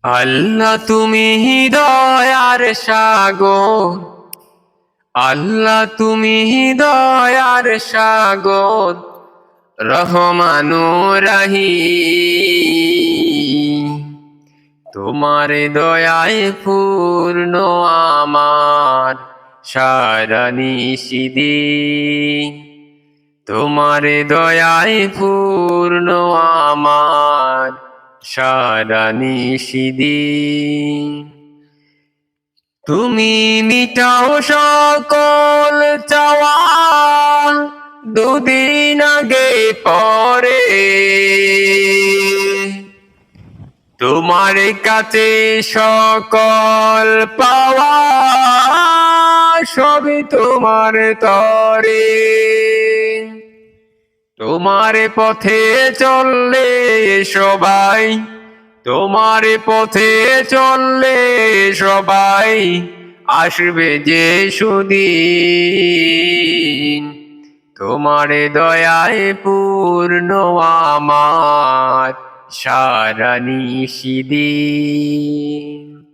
আল্লাহ তুমি দয়ার সাগর, আল্লাহ তুমি দয়ার সাগর, রহমানুর রহিম। তোমার দয়ায় পূর্ণ আমার সারা নিশিদিন। তোমার দয়ায় পূর্ণ আমার সারা নিশিদিন। তুমি মিটাও সকল চাওয়া, দুদিন আগে পরে তোমার কাছে সকল পাওয়া, সবই তোমার তরে। তোমার পথে চললে সবাই, তোমার পথে চললে সবাই, আসবে যে সুদিন। তোমার দয়ায় পূর্ণ আমার সারা নিশিদিন।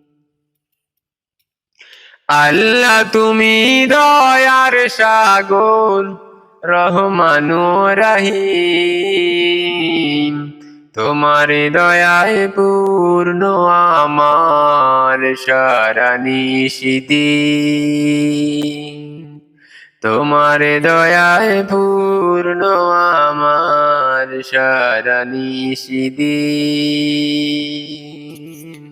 আল্লাহ তুমি দয়ার সাগর, রহমানুর রহিম। তোমার দয়ায় পূর্ণ আমার সারা নিশিদিন। তোমার দয়ায় পূর্ণ আমার সারা নিশিদিন।